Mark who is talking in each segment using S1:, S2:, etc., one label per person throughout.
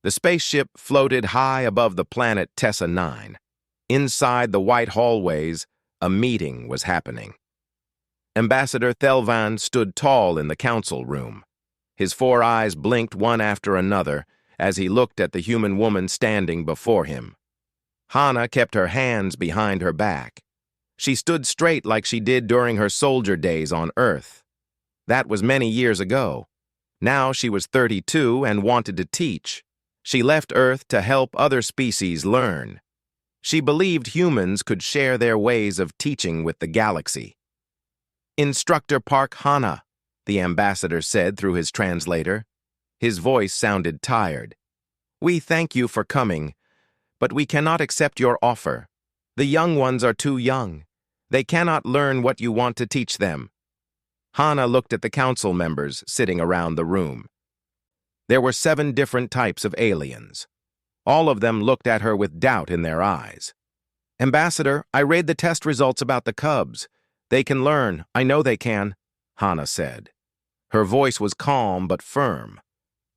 S1: The spaceship floated high above the planet Tessa 9. Inside the white hallways, a meeting was happening. Ambassador Thelvan stood tall in the council room. His 4 eyes blinked one after another as he looked at the human woman standing before him. Hana kept her hands behind her back. She stood straight like she did during her soldier days on Earth. That was many years ago. Now she was 32 and wanted to teach. She left Earth to help other species learn. She believed humans could share their ways of teaching with the galaxy. "Instructor Park Hana," the ambassador said through his translator. His voice sounded tired. "We thank you for coming, but we cannot accept your offer. The young ones are too young. They cannot learn what you want to teach them." Hana looked at the council members sitting around the room. There were 7 different types of aliens. All of them looked at her with doubt in their eyes. "Ambassador, I read the test results about the cubs. They can learn, I know they can," Hana said. Her voice was calm but firm.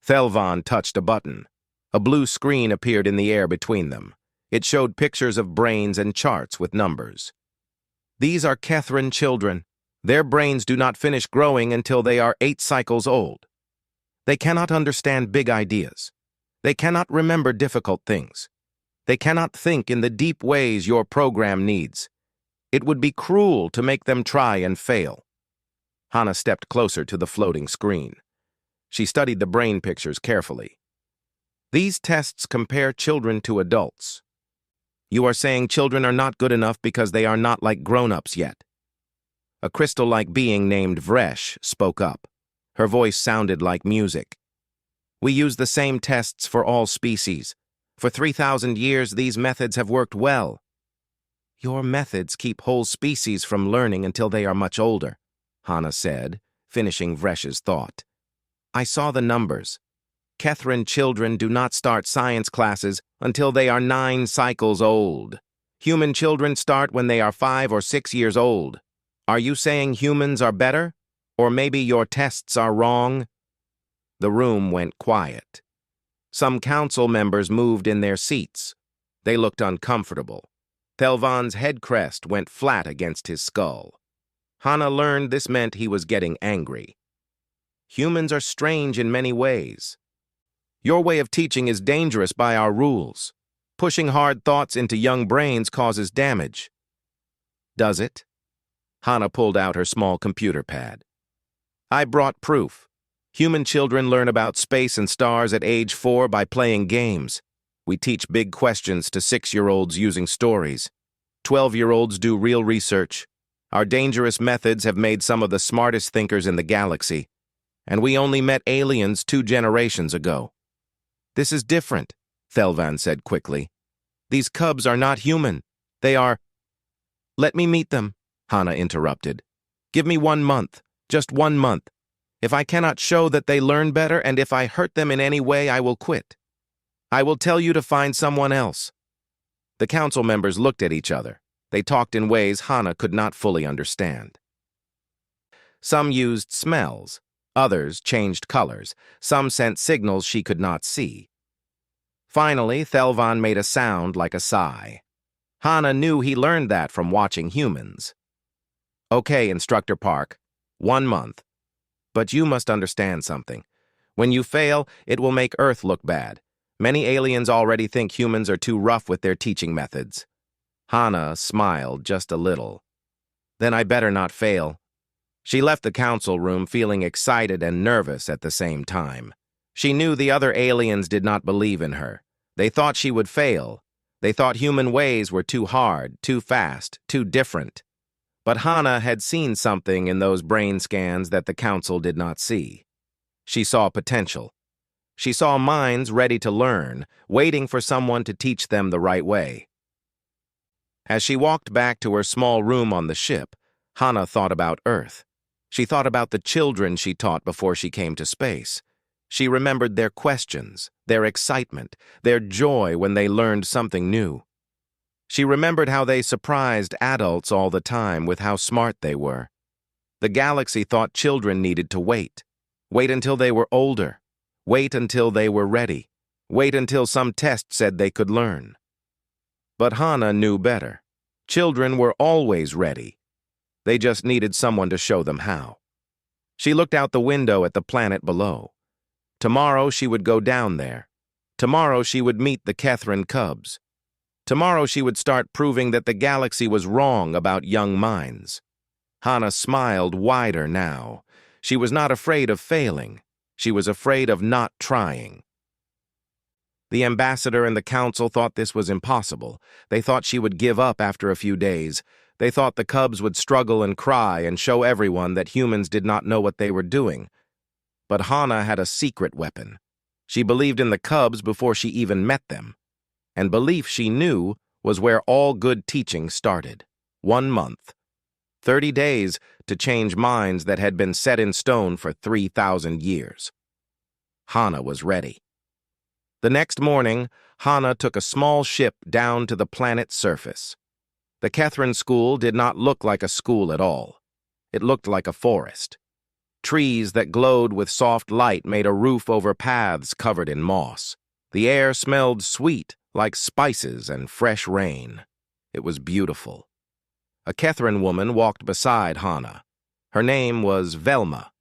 S1: Thelvan touched a button. A blue screen appeared in the air between them. It showed pictures of brains and charts with numbers. "These are Kethran children. Their brains do not finish growing until they are 8 cycles old. They cannot understand big ideas. They cannot remember difficult things. They cannot think in the deep ways your program needs. It would be cruel to make them try and fail." Hana stepped closer to the floating screen. She studied the brain pictures carefully. "These tests compare children to adults. You are saying children are not good enough because they are not like grown-ups yet." A crystal-like being named Vresh spoke up. Her voice sounded like music. "We use the same tests for all species. For 3,000 years, these methods have worked well." "Your methods keep whole species from learning until they are much older," Hana said, finishing Vresh's thought. "I saw the numbers. Kethran children do not start science classes until they are 9 cycles old. Human children start when they are 5 or 6 years old. Are you saying humans are better? Or maybe your tests are wrong?" The room went quiet. Some council members moved in their seats. They looked uncomfortable. Thelvan's head crest went flat against his skull. Hana learned this meant he was getting angry. "Humans are strange in many ways. Your way of teaching is dangerous by our rules. Pushing hard thoughts into young brains causes damage." "Does it?" Hana pulled out her small computer pad. "I brought proof. Human children learn about space and stars at age 4 by playing games. We teach big questions to 6-year-olds using stories. 12-year-olds do real research. Our dangerous methods have made some of the smartest thinkers in the galaxy. And we only met aliens 2 generations ago." "This is different," Thelvan said quickly. "These cubs are not human. They are—" "Let me meet them," Hana interrupted. "Give me 1 month. Just 1 month. If I cannot show that they learn better and if I hurt them in any way, I will quit. I will tell you to find someone else." The council members looked at each other. They talked in ways Hana could not fully understand. Some used smells. Others changed colors. Some sent signals she could not see. Finally, Thelvan made a sound like a sigh. Hana knew he learned that from watching humans. "Okay, Instructor Park. 1 month. But you must understand something. When you fail, it will make Earth look bad. Many aliens already think humans are too rough with their teaching methods." Hana smiled just a little. "Then I better not fail." She left the council room feeling excited and nervous at the same time. She knew the other aliens did not believe in her. They thought she would fail. They thought human ways were too hard, too fast, too different. But Hana had seen something in those brain scans that the council did not see. She saw potential. She saw minds ready to learn, waiting for someone to teach them the right way. As she walked back to her small room on the ship, Hana thought about Earth. She thought about the children she taught before she came to space. She remembered their questions, their excitement, their joy when they learned something new. She remembered how they surprised adults all the time with how smart they were. The galaxy thought children needed to wait. Wait until they were older. Wait until they were ready. Wait until some test said they could learn. But Hana knew better. Children were always ready. They just needed someone to show them how. She looked out the window at the planet below. Tomorrow she would go down there. Tomorrow she would meet the Kethrin cubs. Tomorrow she would start proving that the galaxy was wrong about young minds. Hana smiled wider now. She was not afraid of failing. She was afraid of not trying. The ambassador and the council thought this was impossible. They thought she would give up after a few days. They thought the cubs would struggle and cry and show everyone that humans did not know what they were doing. But Hana had a secret weapon. She believed in the cubs before she even met them. And belief, she knew, was where all good teaching started. 1 month. 30 days to change minds that had been set in stone for 3,000 years. Hana was ready. The next morning, Hana took a small ship down to the planet's surface. The Kethrin school did not look like a school at all. It looked like a forest. Trees that glowed with soft light made a roof over paths covered in moss. The air smelled sweet, like spices and fresh rain. It was beautiful. A Kethrin woman walked beside Hana. Her name was Velma.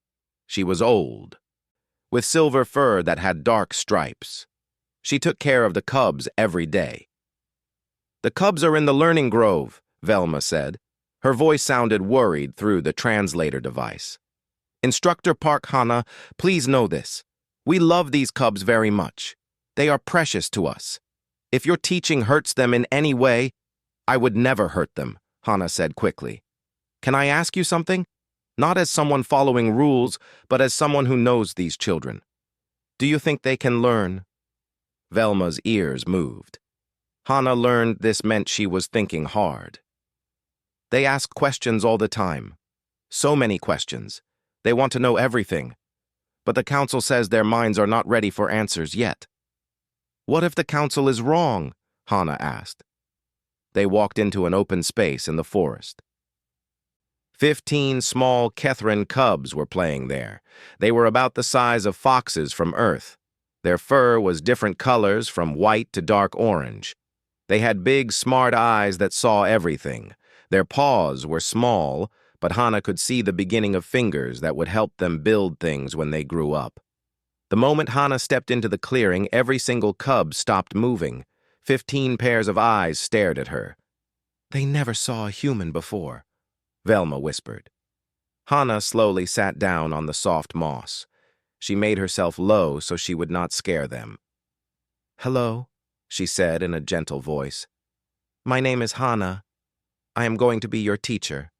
S1: She was old, with silver fur that had dark stripes. She took care of the cubs every day. "The cubs are in the learning grove," Velma said. Her voice sounded worried through the translator device. "Instructor Park Hana, please know this. We love these cubs very much. They are precious to us. If your teaching hurts them in any way, I would never hurt them," Hana said quickly. "Can I ask you something? Not as someone following rules, but as someone who knows these children. Do you think they can learn?" Velma's ears moved. Hana learned this meant she was thinking hard. "They ask questions all the time. So many questions. They want to know everything. But the council says their minds are not ready for answers yet." "What if the council is wrong?" Hana asked. They walked into an open space in the forest. 15 small Kethrin cubs were playing there. They were about the size of foxes from Earth. Their fur was different colors from white to dark orange. They had big, smart eyes that saw everything. Their paws were small, but Hana could see the beginning of fingers that would help them build things when they grew up. The moment Hana stepped into the clearing, every single cub stopped moving. 15 pairs of eyes stared at her. "They never saw a human before," Velma whispered. Hana slowly sat down on the soft moss. She made herself low so she would not scare them. "Hello," she said in a gentle voice. "My name is Hana. I am going to be your teacher."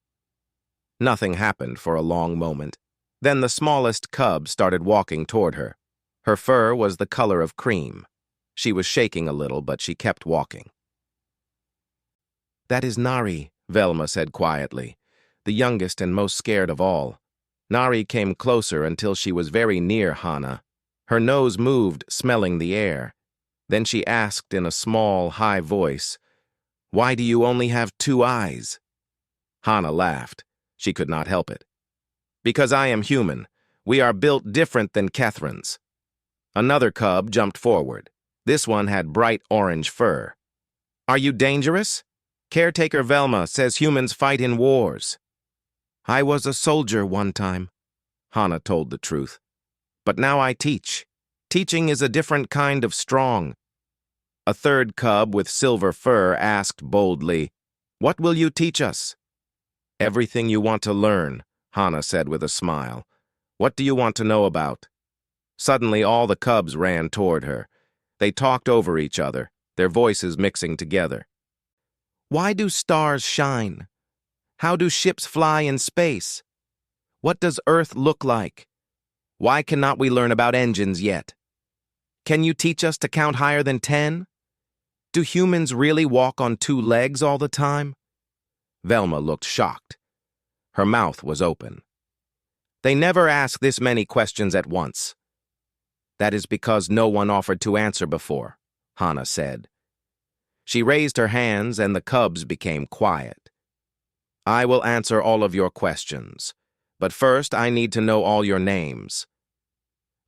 S1: Nothing happened for a long moment. Then the smallest cub started walking toward her. Her fur was the color of cream. She was shaking a little, but she kept walking. "That is Nari," Velma said quietly, the youngest and most scared of all. Nari came closer until she was very near Hana. Her nose moved, smelling the air. Then she asked in a small, high voice, "Why do you only have 2 eyes?" Hana laughed. She could not help it. "Because I am human. We are built different than Kethrins." Another cub jumped forward. This one had bright orange fur. "Are you dangerous? Caretaker Velma says humans fight in wars." "I was a soldier one time," Hana told the truth. "But now I teach. Teaching is a different kind of strong." A third cub with silver fur asked boldly, "What will you teach us?" "Everything you want to learn," Hana said with a smile. "What do you want to know about?" Suddenly all the cubs ran toward her. They talked over each other, their voices mixing together. "Why do stars shine? How do ships fly in space? What does Earth look like? Why cannot we learn about engines yet? Can you teach us to count higher than 10? Do humans really walk on 2 legs all the time?" Velma looked shocked. Her mouth was open. "They never ask this many questions at once." "That is because no one offered to answer before," Hana said. She raised her hands and the cubs became quiet. "I will answer all of your questions, but first I need to know all your names."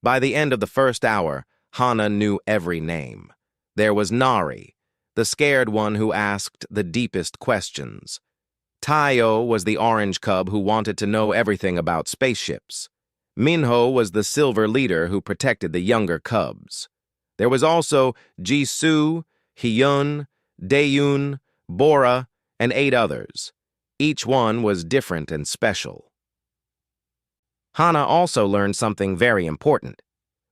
S1: By the end of the first hour, Hana knew every name. There was Nari, the scared one who asked the deepest questions. Tayo was the orange cub who wanted to know everything about spaceships. Minho was the silver leader who protected the younger cubs. There was also Jisoo, Hyun, Daeyoon, Bora, and 8 others. Each one was different and special. Hana also learned something very important.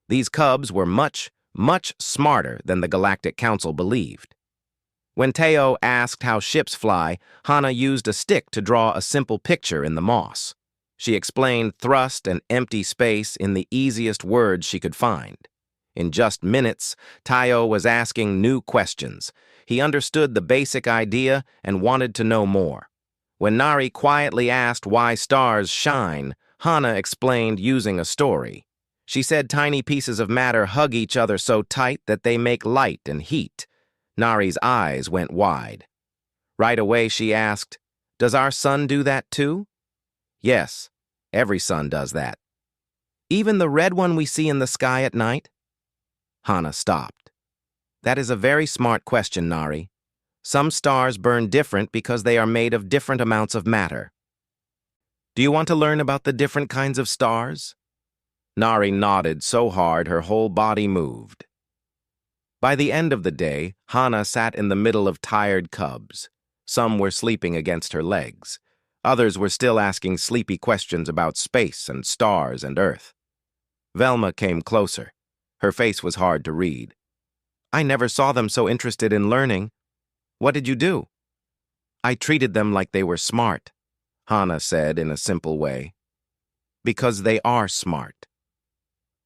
S1: These cubs were much, much smarter than the Galactic Council believed. When Teo asked how ships fly, Hana used a stick to draw a simple picture in the moss. She explained thrust and empty space in the easiest words she could find. In just minutes, Tayo was asking new questions. He understood the basic idea and wanted to know more. When Nari quietly asked why stars shine, Hana explained using a story. She said tiny pieces of matter hug each other so tight that they make light and heat. Nari's eyes went wide. Right away she asked, "Does our sun do that too?" "Yes, every sun does that." "Even the red one we see in the sky at night?" Hana stopped. "That is a very smart question, Nari. Some stars burn different because they are made of different amounts of matter. Do you want to learn about the different kinds of stars?" Nari nodded so hard her whole body moved. By the end of the day, Hana sat in the middle of tired cubs. Some were sleeping against her legs. Others were still asking sleepy questions about space and stars and Earth. Velma came closer. Her face was hard to read. "I never saw them so interested in learning. What did you do?" "I treated them like they were smart," Hana said in a simple way. "Because they are smart."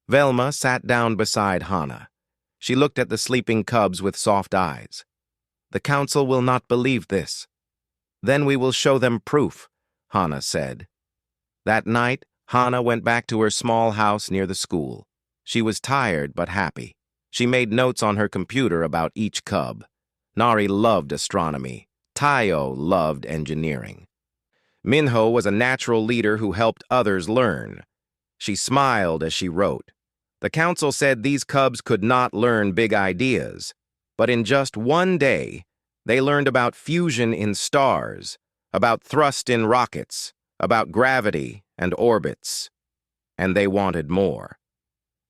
S1: Velma sat down beside Hana. She looked at the sleeping cubs with soft eyes. "The council will not believe this." "Then we will show them proof," Hana said. That night, Hana went back to her small house near the school. She was tired but happy. She made notes on her computer about each cub. Nari loved astronomy. Tayo loved engineering. Minho was a natural leader who helped others learn. She smiled as she wrote. The council said these cubs could not learn big ideas, but in just one day, they learned about fusion in stars, about thrust in rockets, about gravity and orbits. And they wanted more.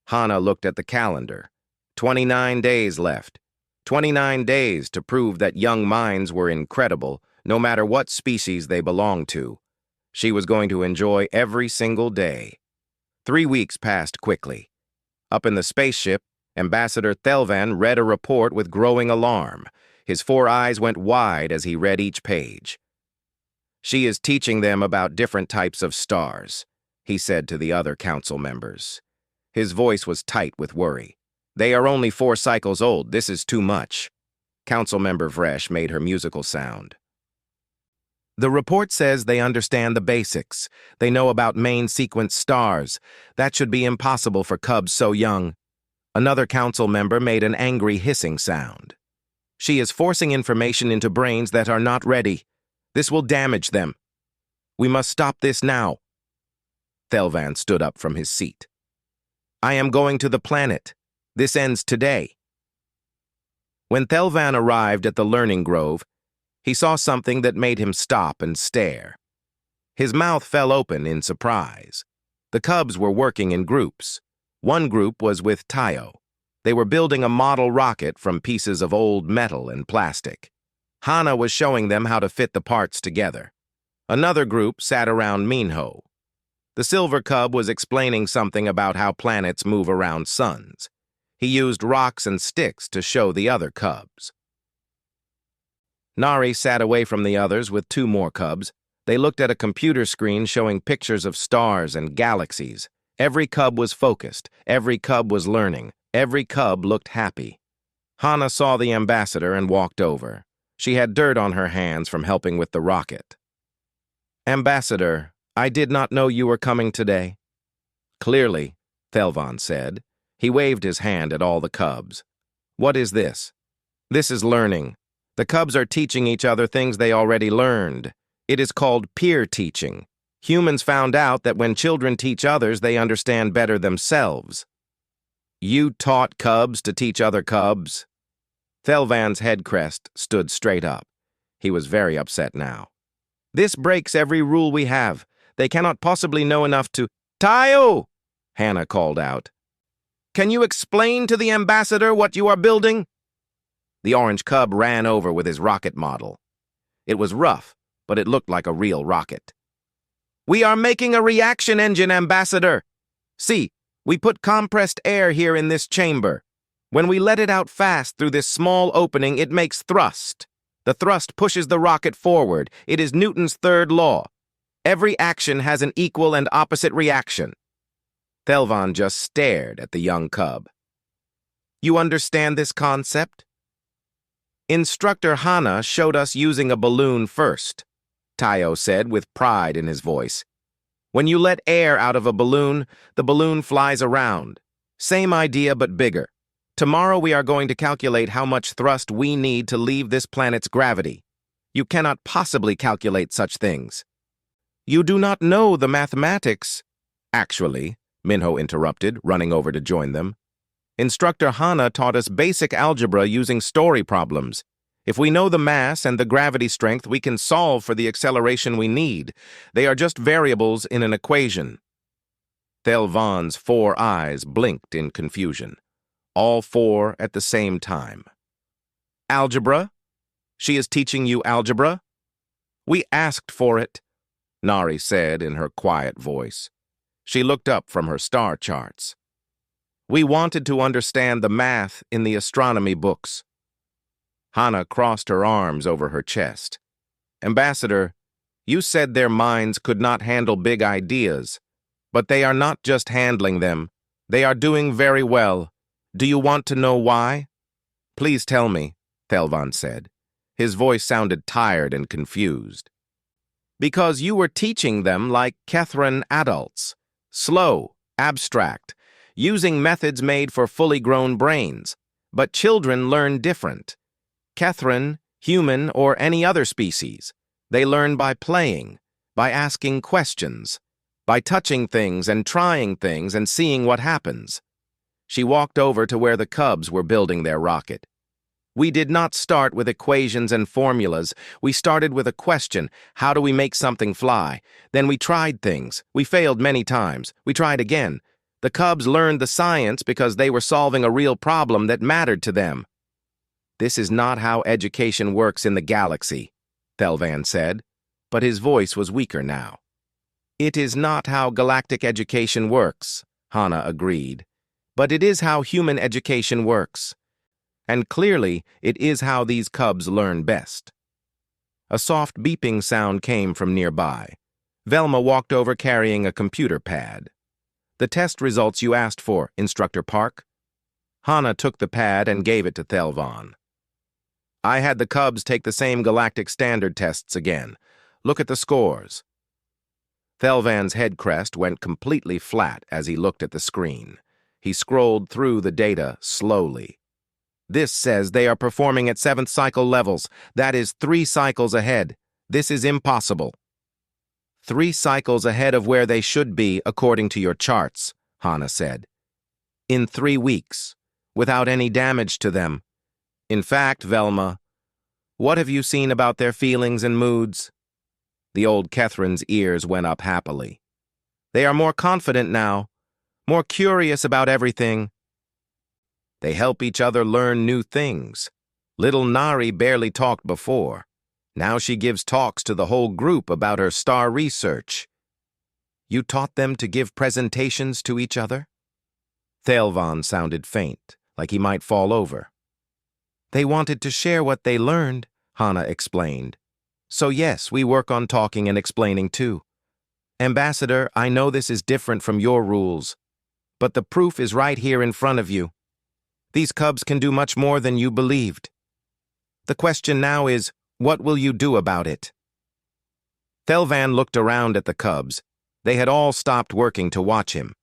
S1: Hana looked at the calendar. 29 days left. 29 days to prove that young minds were incredible, no matter what species they belonged to. She was going to enjoy every single day. 3 weeks passed quickly. Up in the spaceship, Ambassador Thelvan read a report with growing alarm. His 4 eyes went wide as he read each page. "She is teaching them about different types of stars," he said to the other council members. His voice was tight with worry. "They are only 4 cycles old. This is too much." Council member Vresh made her musical sound. "The report says they understand the basics. They know about main sequence stars. That should be impossible for cubs so young." Another council member made an angry hissing sound. "She is forcing information into brains that are not ready. This will damage them. We must stop this now." Thelvan stood up from his seat. "I am going to the planet. This ends today." When Thelvan arrived at the Learning Grove, he saw something that made him stop and stare. His mouth fell open in surprise. The cubs were working in groups. One group was with Tayo. They were building a model rocket from pieces of old metal and plastic. Hana was showing them how to fit the parts together. Another group sat around Minho. The silver cub was explaining something about how planets move around suns. He used rocks and sticks to show the other cubs. Nari sat away from the others with 2 more cubs. They looked at a computer screen showing pictures of stars and galaxies. Every cub was focused. Every cub was learning. Every cub looked happy. Hana saw the ambassador and walked over. She had dirt on her hands from helping with the rocket. "Ambassador, I did not know you were coming today." "Clearly," Thelvan said. He waved his hand at all the cubs. "What is this?" "This is learning. The cubs are teaching each other things they already learned. It is called peer teaching. Humans found out that when children teach others, they understand better themselves." You taught cubs to teach other cubs? Thelvan's head crest stood straight up. He was very upset now. This breaks every rule we have. They cannot possibly know enough to— Tayo! Hannah called out. Can you explain to the ambassador what you are building? The orange cub ran over with his rocket model. It was rough, but it looked like a real rocket. We are making a reaction engine, Ambassador. See, we put compressed air here in this chamber. When we let it out fast through this small opening, it makes thrust. The thrust pushes the rocket forward. It is Newton's third law. Every action has an equal and opposite reaction. Thelvan just stared at the young cub. You understand this concept? Instructor Hannah showed us using a balloon first, Tayo said with pride in his voice. When you let air out of a balloon, the balloon flies around. Same idea but bigger. Tomorrow we are going to calculate how much thrust we need to leave this planet's gravity. You cannot possibly calculate such things. You do not know the mathematics. Actually, Minho interrupted, running over to join them. Instructor Hannah taught us basic algebra using story problems. If we know the mass and the gravity strength, we can solve for the acceleration we need. They are just variables in an equation. Thelvan's 4 eyes blinked in confusion. All 4 at the same time. Algebra? She is teaching you algebra? We asked for it, Nari said in her quiet voice. She looked up from her star charts. We wanted to understand the math in the astronomy books. Hannah crossed her arms over her chest. Ambassador, you said their minds could not handle big ideas, but they are not just handling them. They are doing very well. Do you want to know why? Please tell me, Thelvan said. His voice sounded tired and confused. Because you were teaching them like Catherine adults. Slow, abstract, using methods made for fully grown brains. But children learn different. Catherine, human, or any other species. They learn by playing, by asking questions, by touching things and trying things and seeing what happens. She walked over to where the cubs were building their rocket. We did not start with equations and formulas. We started with a question, how do we make something fly? Then we tried things. We failed many times. We tried again. The cubs learned the science because they were solving a real problem that mattered to them. This is not how education works in the galaxy, Thelvan said, but his voice was weaker now. It is not how galactic education works, Hannah agreed, but it is how human education works. And clearly, it is how these cubs learn best. A soft beeping sound came from nearby. Velma walked over carrying a computer pad. The test results you asked for, Instructor Park. Hannah took the pad and gave it to Thelvan. I had the cubs take the same galactic standard tests again. Look at the scores. Thelvan's head crest went completely flat as he looked at the screen. He scrolled through the data slowly. This says they are performing at 7th cycle levels. That is 3 cycles ahead. This is impossible. 3 cycles ahead of where they should be, according to your charts, Hannah said. In 3 weeks, without any damage to them. In fact, Velma, what have you seen about their feelings and moods? The old Catherine's ears went up happily. They are more confident now, more curious about everything. They help each other learn new things. Little Nari barely talked before. Now she gives talks to the whole group about her star research. You taught them to give presentations to each other? Thelvan sounded faint, like he might fall over. They wanted to share what they learned, Hannah explained. So yes, we work on talking and explaining too. Ambassador, I know this is different from your rules, but the proof is right here in front of you. These cubs can do much more than you believed. The question now is, what will you do about it? Thelvan looked around at the cubs. They had all stopped working to watch him.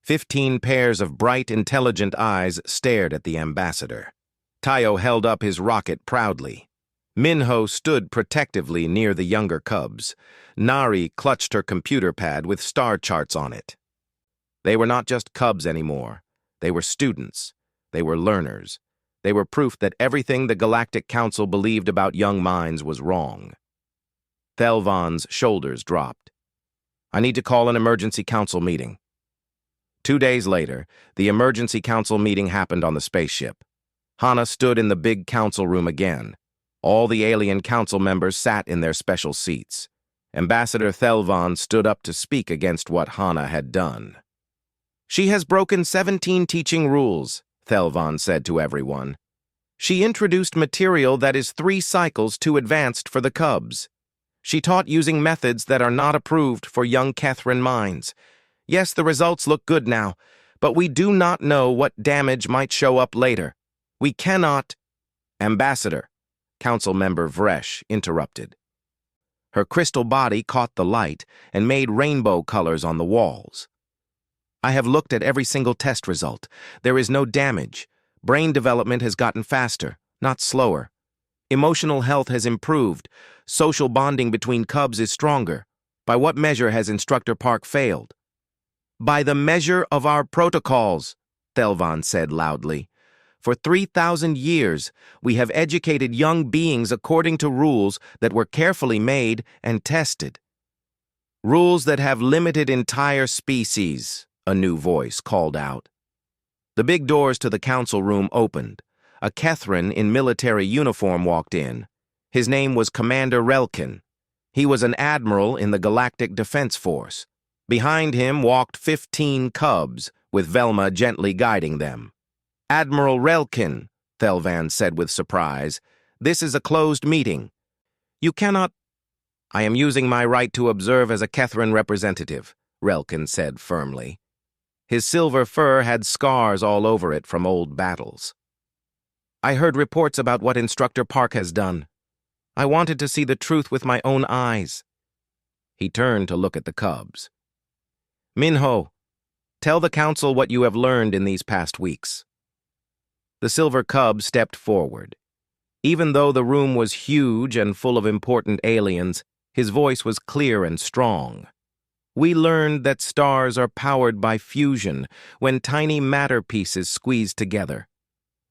S1: 15 pairs of bright, intelligent eyes stared at the ambassador. Tayo held up his rocket proudly. Minho stood protectively near the younger cubs. Nari clutched her computer pad with star charts on it. They were not just cubs anymore. They were students. They were learners. They were proof that everything the Galactic Council believed about young minds was wrong. Thelvan's shoulders dropped. I need to call an emergency council meeting. 2 days later, the emergency council meeting happened on the spaceship. Hana stood in the big council room again. All the alien council members sat in their special seats. Ambassador Thelvan stood up to speak against what Hana had done. She has broken 17 teaching rules, Thelvan said to everyone. She introduced material that is 3 cycles too advanced for the cubs. She taught using methods that are not approved for young Kethran minds. Yes, the results look good now, but we do not know what damage might show up later. We cannot— Ambassador, Council Member Vresh interrupted. Her crystal body caught the light and made rainbow colors on the walls. I have looked at every single test result. There is no damage. Brain development has gotten faster, not slower. Emotional health has improved. Social bonding between cubs is stronger. By what measure has Instructor Park failed? By the measure of our protocols, Thelvan said loudly. For 3,000 years, we have educated young beings according to rules that were carefully made and tested. Rules that have limited entire species, a new voice called out. The big doors to the council room opened. A Kethran in military uniform walked in. His name was Commander Relkin. He was an admiral in the Galactic Defense Force. Behind him walked 15 cubs, with Velma gently guiding them. Admiral Relkin, Thelvan said with surprise, this is a closed meeting. You cannot— I am using my right to observe as a Kethran representative, Relkin said firmly. His silver fur had scars all over it from old battles. I heard reports about what Instructor Park has done. I wanted to see the truth with my own eyes. He turned to look at the cubs. Minho, tell the council what you have learned in these past weeks. The silver cub stepped forward. Even though the room was huge and full of important aliens, his voice was clear and strong. We learned that stars are powered by fusion when tiny matter pieces squeeze together.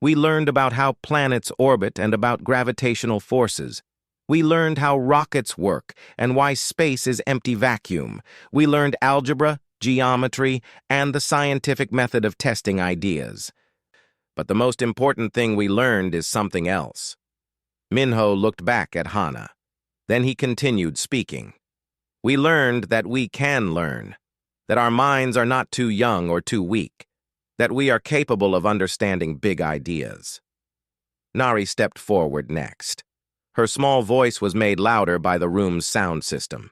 S1: We learned about how planets orbit and about gravitational forces. We learned how rockets work and why space is empty vacuum. We learned algebra, geometry, and the scientific method of testing ideas. But the most important thing we learned is something else. Minho looked back at Hana. Then he continued speaking. We learned that we can learn, that our minds are not too young or too weak, that we are capable of understanding big ideas. Nari stepped forward next. Her small voice was made louder by the room's sound system.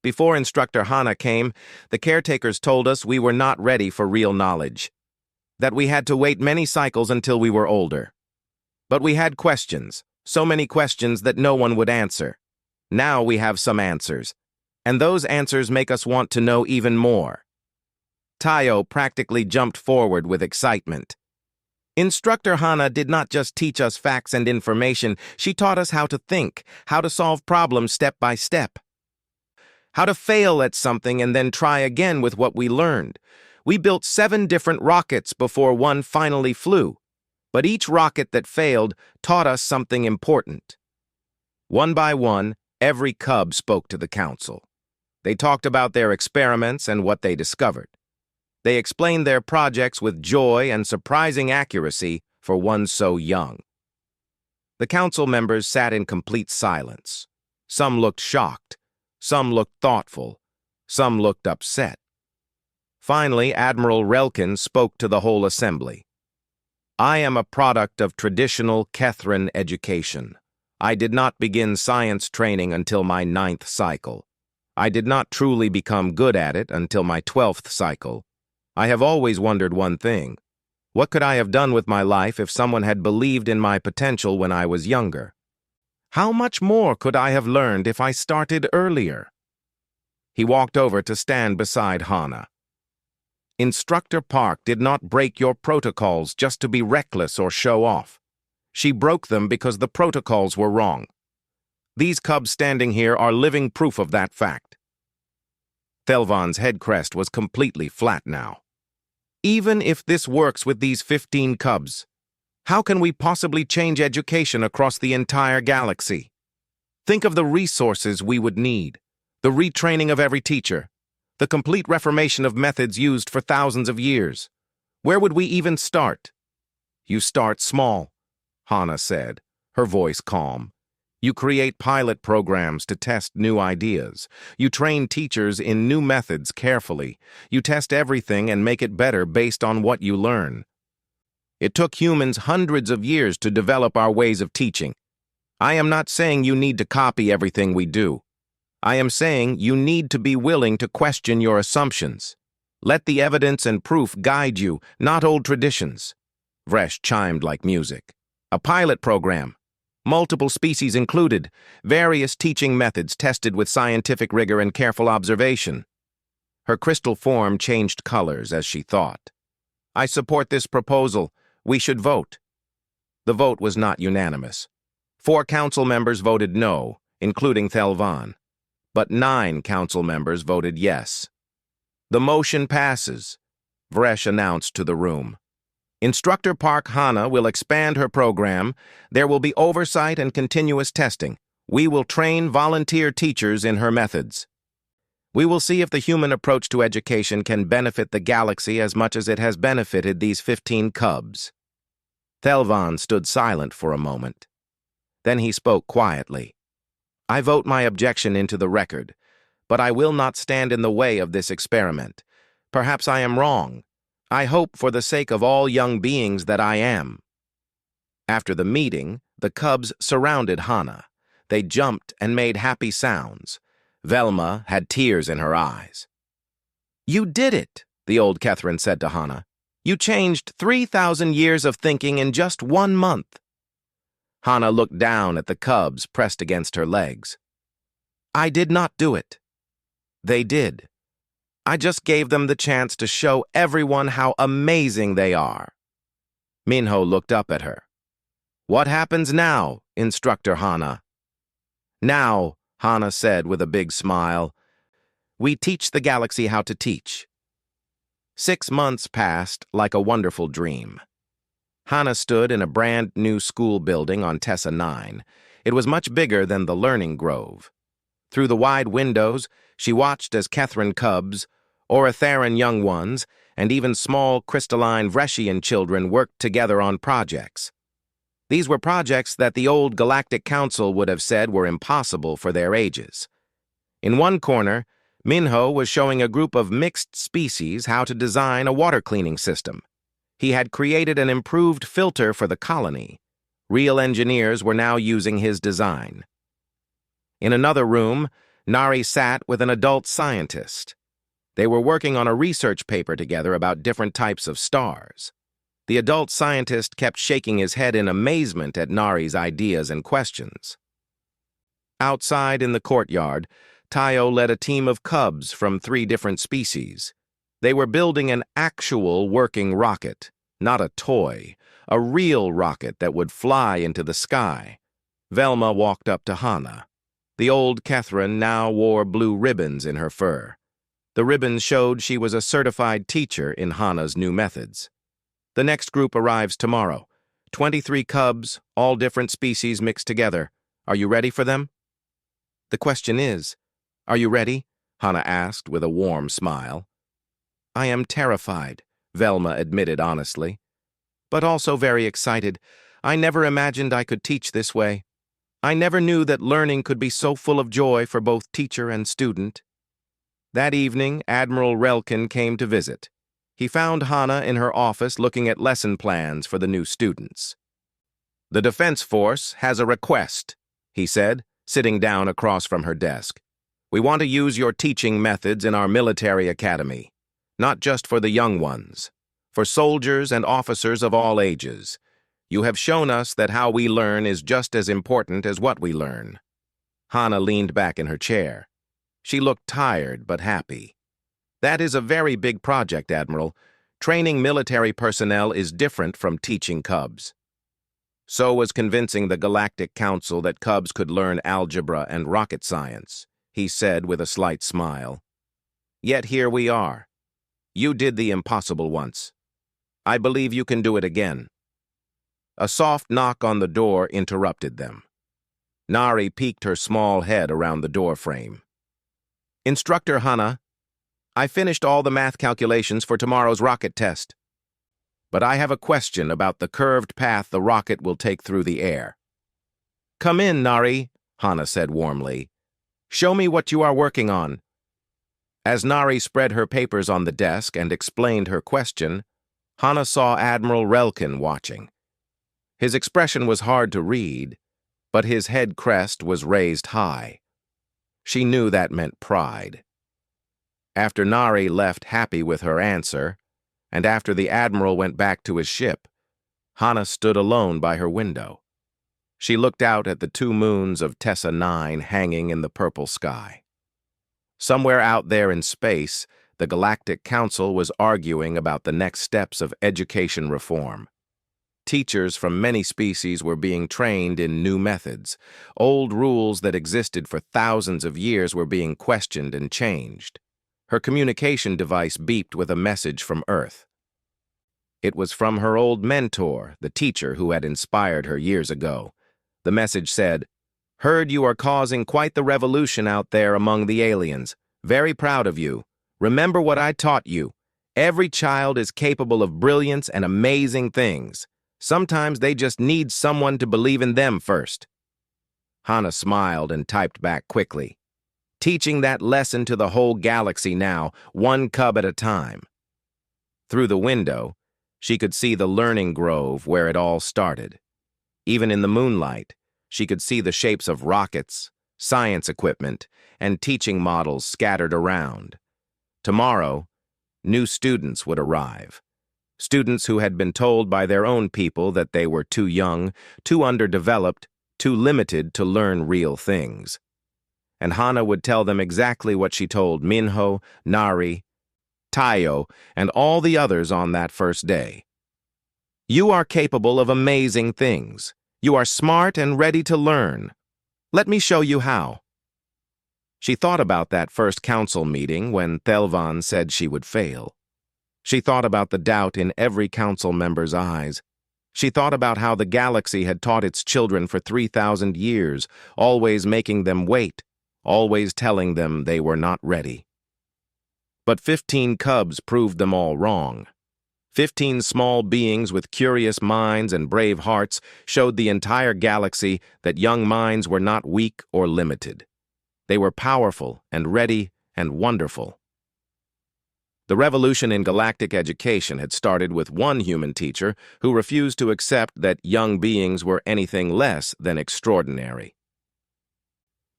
S1: Before Instructor Hana came, the caretakers told us we were not ready for real knowledge, that we had to wait many cycles until we were older. But we had questions, so many questions that no one would answer. Now we have some answers, and those answers make us want to know even more. Tayo practically jumped forward with excitement. Instructor Hana did not just teach us facts and information, she taught us how to think, how to solve problems step by step, how to fail at something and then try again with what we learned. We built 7 different rockets before one finally flew, but each rocket that failed taught us something important. One by one, every cub spoke to the council. They talked about their experiments and what they discovered. They explained their projects with joy and surprising accuracy for one so young. The council members sat in complete silence. Some looked shocked, some looked thoughtful, some looked upset. Finally, Admiral Relkin spoke to the whole assembly. I am a product of traditional Kethran education. I did not begin science training until my 9th cycle. I did not truly become good at it until my 12th cycle. I have always wondered one thing. What could I have done with my life if someone had believed in my potential when I was younger? How much more could I have learned if I started earlier? He walked over to stand beside Hana. Instructor Park did not break your protocols just to be reckless or show off. She broke them because the protocols were wrong. These cubs standing here are living proof of that fact. Thelvan's head crest was completely flat now. Even if this works with these 15 cubs, how can we possibly change education across the entire galaxy? Think of the resources we would need, the retraining of every teacher, the complete reformation of methods used for thousands of years. Where would we even start? You start small, Hana said, her voice calm. You create pilot programs to test new ideas. You train teachers in new methods carefully. You test everything and make it better based on what you learn. It took humans hundreds of years to develop our ways of teaching. I am not saying you need to copy everything we do. I am saying you need to be willing to question your assumptions. Let the evidence and proof guide you, not old traditions. Vresh chimed like music. A pilot program. Multiple species included. Various teaching methods tested with scientific rigor and careful observation. Her crystal form changed colors as she thought. I support this proposal. We should vote. The vote was not unanimous. 4 council members voted no, including Thelvan. But 9 council members voted yes. The motion passes, Vresh announced to the room. Instructor Park Hana will expand her program. There will be oversight and continuous testing. We will train volunteer teachers in her methods. We will see if the human approach to education can benefit the galaxy as much as it has benefited these 15 cubs. Thelvan stood silent for a moment. Then he spoke quietly. I vote my objection into the record, but I will not stand in the way of this experiment. Perhaps I am wrong. I hope for the sake of all young beings that I am. After the meeting, the cubs surrounded Hana. They jumped and made happy sounds. Velma had tears in her eyes. You did it, the old Catherine said to Hana. You changed 3,000 years of thinking in just 1 month. Hana looked down at the cubs pressed against her legs. I did not do it. They did. I just gave them the chance to show everyone how amazing they are. Minho looked up at her. What happens now, Instructor Hana? Now, Hana said with a big smile, we teach the galaxy how to teach. 6 months passed like a wonderful dream. Hana stood in a brand new school building on Tessa 9. It was much bigger than the Learning Grove. Through the wide windows, she watched as Kethryn cubs, Oratharan young ones, and even small crystalline Vreshian children worked together on projects. These were projects that the old Galactic Council would have said were impossible for their ages. In one corner, Minho was showing a group of mixed species how to design a water cleaning system. He had created an improved filter for the colony. Real engineers were now using his design. In another room, Nari sat with an adult scientist. They were working on a research paper together about different types of stars. The adult scientist kept shaking his head in amazement at Nari's ideas and questions. Outside in the courtyard, Tayo led a team of cubs from 3 different species. They were building an actual working rocket, not a toy, a real rocket that would fly into the sky. Velma walked up to Hana. The old Kethryn now wore blue ribbons in her fur. The ribbons showed she was a certified teacher in Hana's new methods. The next group arrives tomorrow. 23 cubs, all different species mixed together. Are you ready for them? The question is, are you ready? Hana asked with a warm smile. I am terrified, Velma admitted honestly, but also very excited. I never imagined I could teach this way. I never knew that learning could be so full of joy for both teacher and student. That evening, Admiral Relkin came to visit. He found Hana in her office looking at lesson plans for the new students. The Defense Force has a request, he said, sitting down across from her desk. We want to use your teaching methods in our military academy, not just for the young ones, for soldiers and officers of all ages. You have shown us that how we learn is just as important as what we learn. Hana leaned back in her chair. She looked tired but happy. That is a very big project, Admiral. Training military personnel is different from teaching cubs. So was convincing the Galactic Council that cubs could learn algebra and rocket science, he said with a slight smile. Yet here we are. You did the impossible once. I believe you can do it again." A soft knock on the door interrupted them. Nari peeked her small head around the door frame. "Instructor Hana, I finished all the math calculations for tomorrow's rocket test. But I have a question about the curved path the rocket will take through the air." "Come in, Nari," Hana said warmly. "Show me what you are working on." As Nari spread her papers on the desk and explained her question, Hana saw Admiral Relkin watching. His expression was hard to read, but his head crest was raised high. She knew that meant pride. After Nari left happy with her answer, and after the Admiral went back to his ship, Hana stood alone by her window. She looked out at the 2 moons of Tessa 9 hanging in the purple sky. Somewhere out there in space, the Galactic Council was arguing about the next steps of education reform. Teachers from many species were being trained in new methods. Old rules that existed for thousands of years were being questioned and changed. Her communication device beeped with a message from Earth. It was from her old mentor, the teacher who had inspired her years ago. The message said, "Heard you are causing quite the revolution out there among the aliens. Very proud of you. Remember what I taught you. Every child is capable of brilliance and amazing things. Sometimes they just need someone to believe in them first." Hana smiled and typed back quickly. "Teaching that lesson to the whole galaxy now, 1 cub at a time." Through the window, she could see the learning grove where it all started. Even in the moonlight, she could see the shapes of rockets, science equipment, and teaching models scattered around. Tomorrow, new students would arrive. Students who had been told by their own people that they were too young, too underdeveloped, too limited to learn real things. And Hana would tell them exactly what she told Minho, Nari, Tayo, and all the others on that first day. "You are capable of amazing things. You are smart and ready to learn. Let me show you how." She thought about that first council meeting when Thelvan said she would fail. She thought about the doubt in every council member's eyes. She thought about how the galaxy had taught its children for 3,000 years, always making them wait, always telling them they were not ready. But 15 cubs proved them all wrong. 15 small beings with curious minds and brave hearts showed the entire galaxy that young minds were not weak or limited. They were powerful and ready and wonderful. The revolution in galactic education had started with one human teacher who refused to accept that young beings were anything less than extraordinary.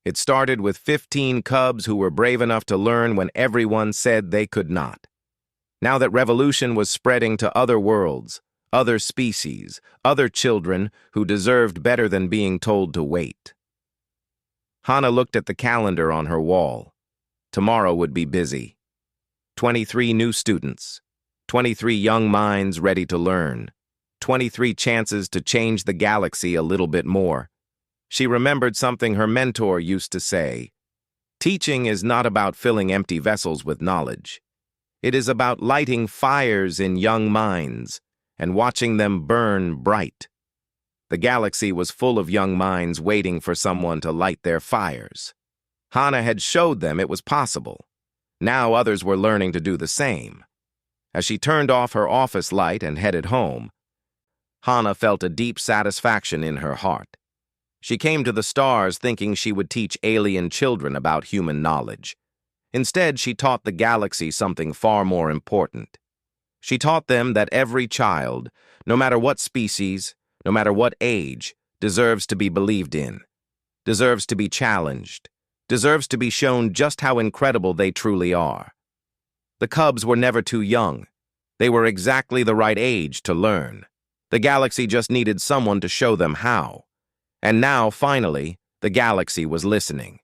S1: It started with 15 cubs who were brave enough to learn when everyone said they could not. Now that revolution was spreading to other worlds, other species, other children who deserved better than being told to wait. Hana looked at the calendar on her wall. Tomorrow would be busy. 23 new students, 23 young minds ready to learn, 23 chances to change the galaxy a little bit more. She remembered something her mentor used to say. Teaching is not about filling empty vessels with knowledge. It is about lighting fires in young minds and watching them burn bright. The galaxy was full of young minds waiting for someone to light their fires. Hana had showed them it was possible. Now others were learning to do the same. As she turned off her office light and headed home, Hana felt a deep satisfaction in her heart. She came to the stars thinking she would teach alien children about human knowledge. Instead, she taught the galaxy something far more important. She taught them that every child, no matter what species, no matter what age, deserves to be believed in, deserves to be challenged, deserves to be shown just how incredible they truly are. The cubs were never too young. They were exactly the right age to learn. The galaxy just needed someone to show them how. And now, finally, the galaxy was listening.